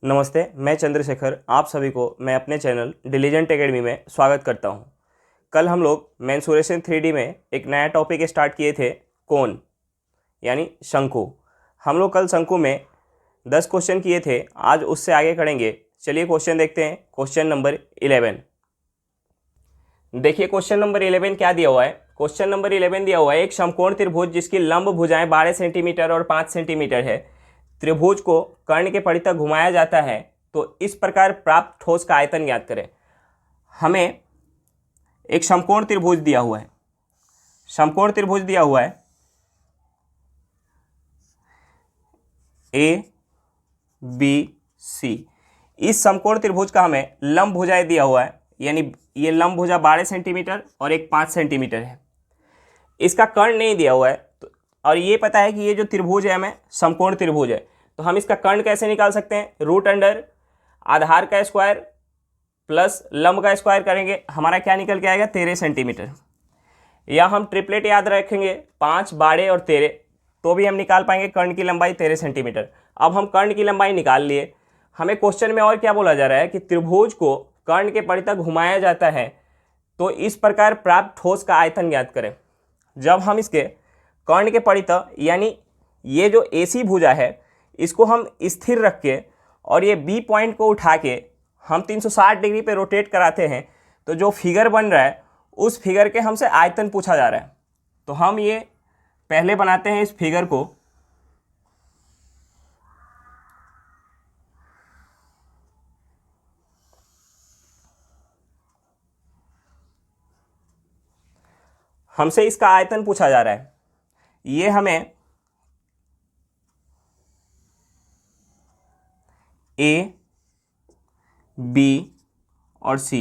नमस्ते, मैं चंद्रशेखर आप सभी को मैं अपने चैनल डिलीजेंट एकेडमी में स्वागत करता हूं। कल हम लोग मेंसुरेशन 3D में एक नया टॉपिक स्टार्ट किए थे, कोन यानी शंकु। हम लोग कल शंकु में 10 क्वेश्चन किए थे, आज उससे आगे करेंगे। चलिए क्वेश्चन देखते हैं। Question number 11। देखिए क्वेश्चन नंबर 11 क्या दिया हुआ है। क्वेश्चन नंबर 11 दिया हुआ है, एक समकोण त्रिभुज जिसकी लंब भुजाएं 12 सेंटीमीटर और 5 सेंटीमीटर है, त्रिभुज को कर्ण के परितः घुमाया जाता है, तो इस प्रकार प्राप्त ठोस का आयतन ज्ञात करें। हमें एक समकोण त्रिभुज दिया हुआ है, समकोण त्रिभुज दिया हुआ है ए बी सी। इस समकोण त्रिभुज का हमें लंब भुजाएं दिया हुआ है, यानी ये लंब भुजा 12 सेंटीमीटर और एक 5 सेंटीमीटर है। इसका कर्ण नहीं दिया हुआ है तो, और ये पता है कि ये जो त्रिभुज है हमें समकोण त्रिभुज है, तो हम इसका कर्ण कैसे निकाल सकते हैं। रूट अंडर आधार का स्क्वायर प्लस लंब का स्क्वायर करेंगे, हमारा क्या निकल के आएगा 13 सेंटीमीटर। या हम ट्रिपलेट याद रखेंगे 5, 12 और 13, तो भी हम निकाल पाएंगे कर्ण की लंबाई 13 सेंटीमीटर। अब हम कर्ण की लंबाई निकाल लिए। हमें क्वेश्चन में और क्या बोला जा रहा है कि त्रिभुज को कर्ण के परितः घुमाया जाता है, तो इस प्रकार प्राप्त ठोस का आयतन ज्ञात करें। जब हम इसके कर्ण के परितः यानी ये जो AC भुजा है इसको हम स्थिर रख के और ये B पॉइंट को उठा के हम 360 डिग्री पे रोटेट कराते हैं, तो जो फिगर बन रहा है उस फिगर के हमसे आयतन पूछा जा रहा है। तो हम ये पहले बनाते हैं इस फिगर को। हमसे इसका आयतन पूछा जा रहा है। ये हमें A, B और C,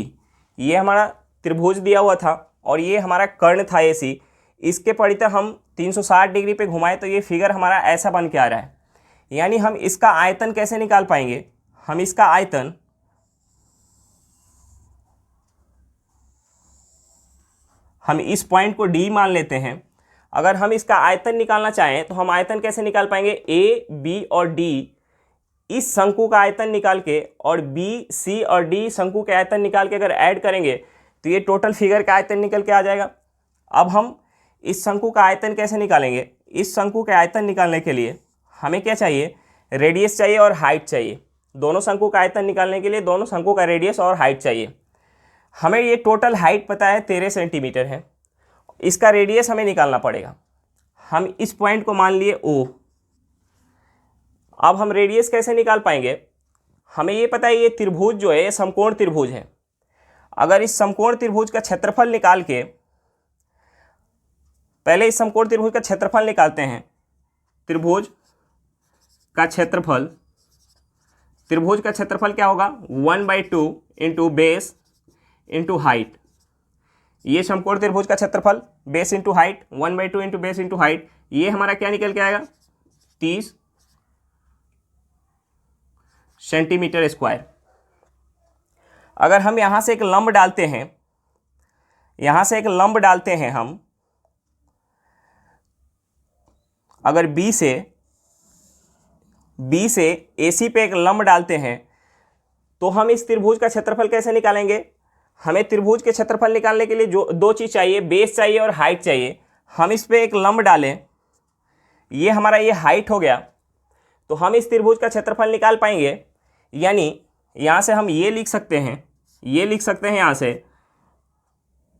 ये हमारा त्रिभुज दिया हुआ था और ये हमारा कर्ण था AC। इसके परितः हम 360 डिग्री पे घुमाए तो ये फिगर हमारा ऐसा बन के आ रहा है। यानी हम इसका आयतन कैसे निकाल पाएंगे। हम इसका आयतन हम इस पॉइंट को D मान लेते हैं। अगर हम इसका आयतन निकालना चाहें तो हम आयतन कैसे निकाल पाएंगे। A, B और D इस शंकु का आयतन निकाल के और B, C और D शंकु के आयतन निकाल के अगर ऐड करेंगे तो ये टोटल फिगर का आयतन निकल के आ जाएगा। अब हम इस शंकु का आयतन कैसे निकालेंगे। इस शंकु के आयतन निकालने के लिए हमें क्या चाहिए, रेडियस चाहिए और हाइट चाहिए। दोनों शंकु का आयतन निकालने के लिए दोनों शंकु का रेडियस और हाइट चाहिए। हमें ये टोटल हाइट पता है 13 सेंटीमीटर है, इसका रेडियस हमें निकालना पड़ेगा। हम इस पॉइंट को मान लिए O। अब हम रेडियस कैसे निकाल पाएंगे। हमें ये पता है ये त्रिभुज जो है ये समकोण त्रिभुज है। अगर इस समकोण त्रिभुज का क्षेत्रफल निकाल के, पहले इस समकोण त्रिभुज का क्षेत्रफल निकालते हैं। त्रिभुज का क्षेत्रफल, त्रिभुज का क्षेत्रफल क्या होगा 1/2 इंटू बेस इंटू हाइट। ये समकोण त्रिभुज का क्षेत्रफल base into height, 1/2 into base into height, ये हमारा क्या निकल के आएगा 30 सेंटीमीटर स्क्वायर। अगर हम यहां से एक लंब डालते हैं, यहां से एक लंब डालते हैं हम, अगर B से AC पे एक लंब डालते हैं तो हम इस त्रिभुज का क्षेत्रफल कैसे निकालेंगे। हमें त्रिभुज के क्षेत्रफल निकालने के लिए जो दो चीज चाहिए, बेस चाहिए और हाइट चाहिए। हम इस पे एक लंब डालें, ये हमारा ये हाइट हो गया, तो हम इस त्रिभुज का क्षेत्रफल निकाल पाएंगे। यानी यहां से हम ये लिख सकते हैं, ये लिख सकते हैं यहां से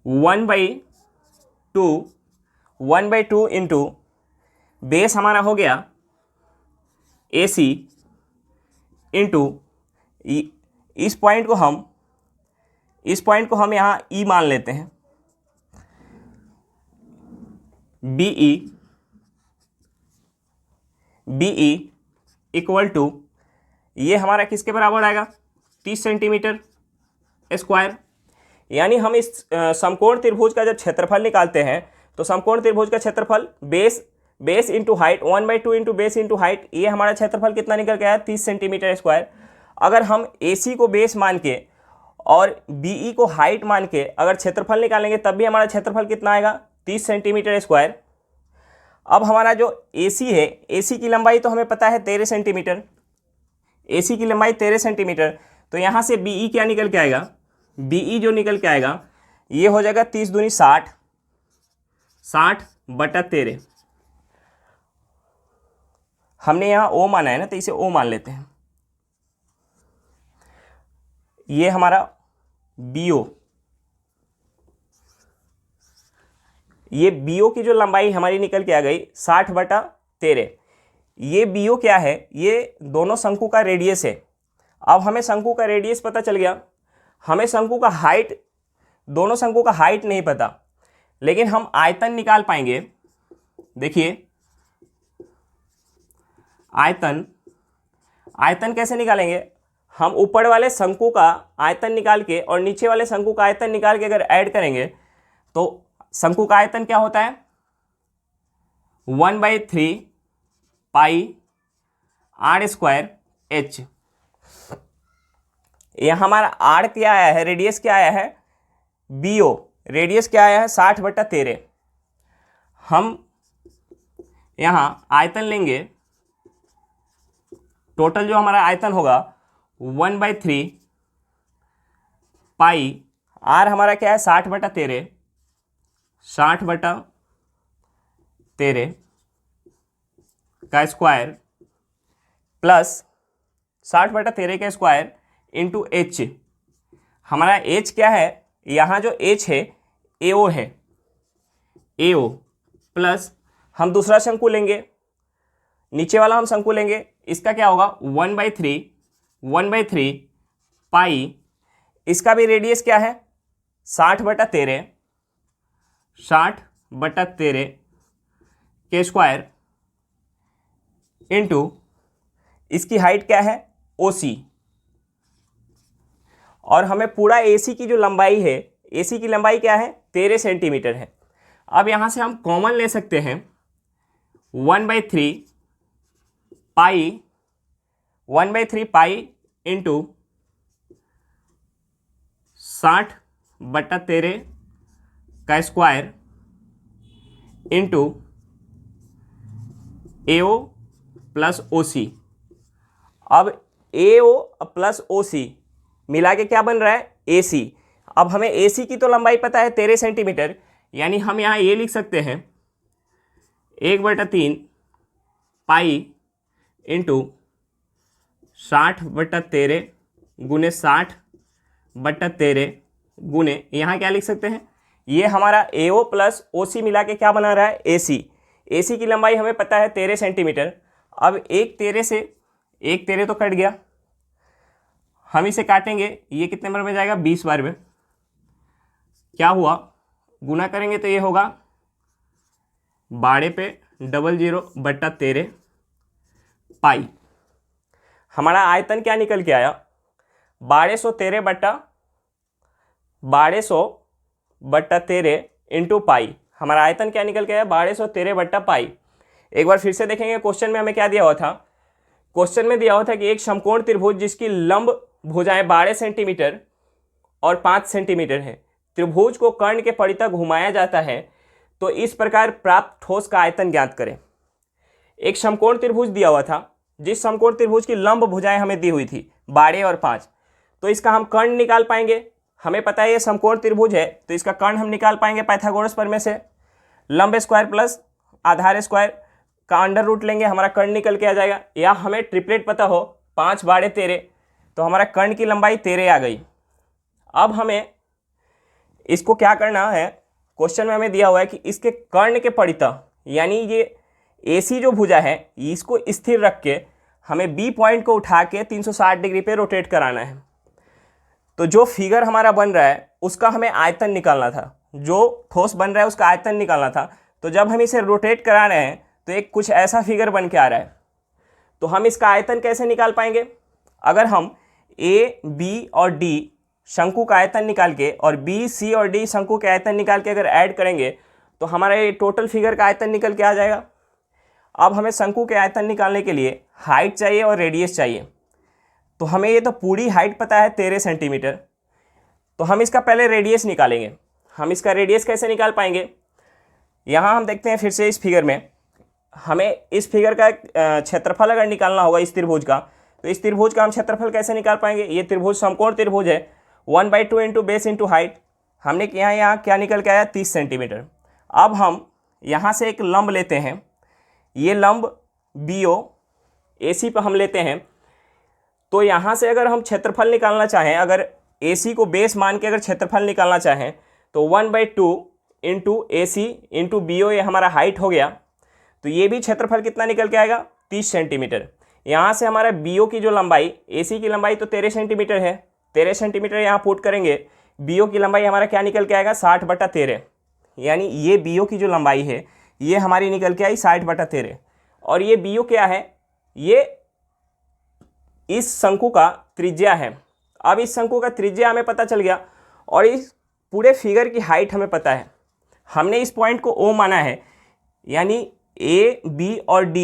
1/2 इंटू बेस हमारा हो गया AC इंटू इस पॉइंट को हम यहाँ E मान लेते हैं, BE इक्वल टू, ये हमारा किसके बराबर आएगा 30 सेंटीमीटर स्क्वायर। यानी हम इस समकोण त्रिभुज का जब क्षेत्रफल निकालते हैं तो समकोण त्रिभुज का क्षेत्रफल base into height, 1/2 into base into height, ये हमारा क्षेत्रफल कितना निकल के आया 30 सेंटीमीटर स्क्वायर। अगर हम AC को बेस मान के और BE को हाइट मान के अगर क्षेत्रफल निकालेंगे तब भी हमारा क्षेत्रफल कितना आएगा 30 सेंटीमीटर स्क्वायर। अब हमारा जो AC है, AC की लंबाई तो हमें पता है 13 सेंटीमीटर, AC की लंबाई 13 सेंटीमीटर, तो यहाँ से BE क्या निकल के आएगा, BE जो निकल के आएगा ये हो जाएगा 30 दूनी 60, 60/13। हमने यहाँ O माना है ना, तो इसे O मान लेते हैं। ये हमारा BO, ये BO की जो लंबाई हमारी निकल के आ गई 60/13। ये BO क्या है, ये दोनों शंकु का रेडियस है। अब हमें शंकु का रेडियस पता चल गया, हमें शंकु का हाइट, दोनों शंकु का हाइट नहीं पता, लेकिन हम आयतन निकाल पाएंगे। देखिए आयतन, आयतन कैसे निकालेंगे, हम ऊपर वाले शंकु का आयतन निकाल के और नीचे वाले शंकु का आयतन निकाल के अगर ऐड करेंगे तो शंकु का आयतन क्या होता है, 1/3 पाई r²h। यह हमारा आर क्या आया है, रेडियस क्या आया है, BO रेडियस क्या आया है 60/13। हम यहाँ आयतन लेंगे, टोटल जो हमारा आयतन होगा 1/3 पाई, आर हमारा क्या है 60/13, 60/13 का स्क्वायर प्लस 60/13 का स्क्वायर इंटू H। हमारा H क्या है, यहाँ जो H है AO है, AO प्लस हम दूसरा शंकु लेंगे, नीचे वाला हम शंकु लेंगे, इसका क्या होगा 1/3 पाई, इसका भी रेडियस क्या है 60/13, 60/13 के स्क्वायर इंटू इसकी हाइट क्या है OC। और हमें पूरा AC की जो लंबाई है, AC की लंबाई क्या है 13 सेंटीमीटर है। अब यहाँ से हम कॉमन ले सकते हैं 1/3 पाई इंटू 60/13 का square into AO plus OC। अब AO प्लस OC मिला के क्या बन रहा है AC। अब हमें AC की तो लंबाई पता है 13 सेंटीमीटर, यानी हम यहाँ ये लिख सकते हैं 1/3 पाई इंटू 60/13 गुने 60/13 गुने, यहाँ क्या लिख सकते हैं, ये हमारा AO प्लस OC मिला के क्या बना रहा है AC। AC की लंबाई हमें पता है 13 सेंटीमीटर। अब एक 13 तो कट गया, हम इसे काटेंगे, ये कितने बार में जाएगा 20 बार में, क्या हुआ गुना करेंगे तो ये होगा 12/00/13 पाई। हमारा आयतन क्या निकल के आया 1213 इंटू पाई। हमारा आयतन क्या निकल के आया 1213/पाई। एक बार फिर से देखेंगे क्वेश्चन में हमें क्या दिया हुआ था, क्वेश्चन में दिया हुआ था कि एक समकोण त्रिभुज जिसकी लंब भुजाएं 12 सेंटीमीटर और 5 सेंटीमीटर है, त्रिभुज को कर्ण के परितः घुमाया जाता है, तो इस प्रकार प्राप्त ठोस का आयतन ज्ञात करें। एक समकोण त्रिभुज दिया हुआ था, जिस समकोण त्रिभुज की लंब भुजाएं हमें दी हुई थी 12 और 5, तो इसका हम कर्ण निकाल पाएंगे। हमें पता है ये समकोण त्रिभुज है, तो इसका कर्ण हम निकाल पाएंगे पाइथागोरस प्रमेय से। लंब स्क्वायर प्लस आधार स्क्वायर का अंडर रूट लेंगे, हमारा कर्ण निकल के आ जाएगा। या हमें ट्रिपलेट पता हो 5 12 13, तो हमारा कर्ण की लंबाई 13 आ गई। अब हमें इसको क्या करना है, क्वेश्चन में हमें दिया हुआ है कि इसके कर्ण के परितः, यानी ये AC जो भुजा है इसको स्थिर रख के हमें B पॉइंट को उठा के 360 डिग्री पे रोटेट कराना है। तो जो फिगर हमारा बन रहा है उसका हमें आयतन निकालना था, जो ठोस बन रहा है उसका आयतन निकालना था। तो जब हम इसे रोटेट करा रहे हैं तो एक कुछ ऐसा फिगर बन के आ रहा है, तो हम इसका आयतन कैसे निकाल पाएंगे। अगर हम A, B और D शंकु का आयतन निकाल के और B, C और D शंकु के आयतन निकाल के अगर ऐड करेंगे तो हमारा ये टोटल फिगर का आयतन निकल के आ जाएगा। अब हमें शंकु के आयतन निकालने के लिए हाइट चाहिए और रेडियस चाहिए। तो हमें ये तो पूरी हाइट पता है 13 सेंटीमीटर, तो हम इसका पहले रेडियस निकालेंगे। हम इसका रेडियस कैसे निकाल पाएंगे, यहाँ हम देखते हैं फिर से इस फिगर में, हमें इस फिगर का क्षेत्रफल अगर निकालना होगा इस त्रिभुज का, तो इस त्रिभुज का हम क्षेत्रफल कैसे निकाल पाएंगे? ये त्रिभुज समकोण त्रिभुज है, 1/2 इंटू बेस इंटू हाइट। हमने यहाँ क्या निकल के आया? 30 सेंटीमीटर। अब हम यहाँ से एक लंब लेते हैं, ये लंब BO AC पर हम लेते हैं। तो यहाँ से अगर हम क्षेत्रफल निकालना चाहें, अगर AC को बेस मान के अगर क्षेत्रफल निकालना चाहें तो 1/2 इंटू AC इंटू BO, ये हमारा हाइट हो गया। तो ये भी क्षेत्रफल कितना निकल के आएगा? 30 सेंटीमीटर। यहाँ से हमारा BO की जो लंबाई, AC की लंबाई तो 13 सेंटीमीटर है, 13 सेंटीमीटर यहाँ पुट करेंगे। BO की लंबाई हमारा क्या निकल के आएगा? 60/13। यानी ये BO की जो लंबाई है ये हमारी निकल के आई 60/13। और ये BO क्या है? ये इस शंकु का त्रिज्या है। अब इस शंकु का त्रिज्या हमें पता चल गया और इस पूरे फिगर की हाइट हमें पता है। हमने इस पॉइंट को O माना है, यानी A, B और D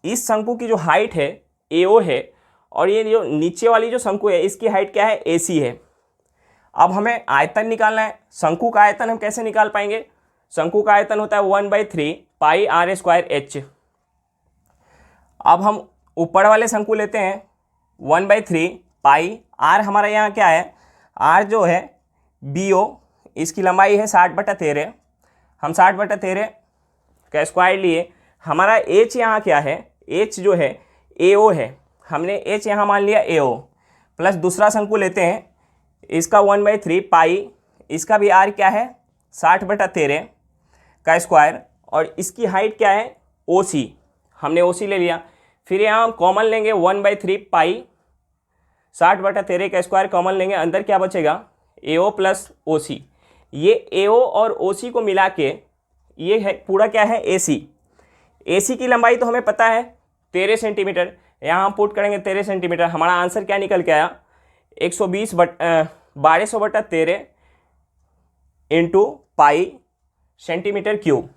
इस शंकु की जो हाइट है AO है, और ये जो नीचे वाली जो शंकु है इसकी हाइट क्या है? AC है। अब हमें आयतन निकालना है। शंकु का आयतन हम कैसे निकाल पाएंगे? शंकु का आयतन होता है 1/3 पाई r²h। अब हम ऊपर वाले शंकु लेते हैं, 1/3 पाई r हमारा यहाँ क्या है? r जो है BO, इसकी लंबाई है 60/13। हम 60/13 का स्क्वायर लिए। हमारा h यहाँ क्या है? h जो है AO है, हमने h यहाँ मान लिया AO। प्लस दूसरा शंकु लेते हैं, इसका 1/3 पाई, इसका भी r क्या है? 60/13 का स्क्वायर, और इसकी हाइट क्या है? OC, हमने OC ले लिया। फिर यहाँ हम कॉमन लेंगे 1/3 पाई, 60/13 का स्क्वायर कॉमन लेंगे, अंदर क्या बचेगा? AO plus OC। ये AO और OC को मिला के ये है पूरा क्या है? AC। AC की लंबाई तो हमें पता है 13 सेंटीमीटर, यहाँ हम पुट करेंगे 13 सेंटीमीटर। हमारा आंसर क्या निकल के आया? 1200/13 इंटू पाई सेंटीमीटर क्यूब।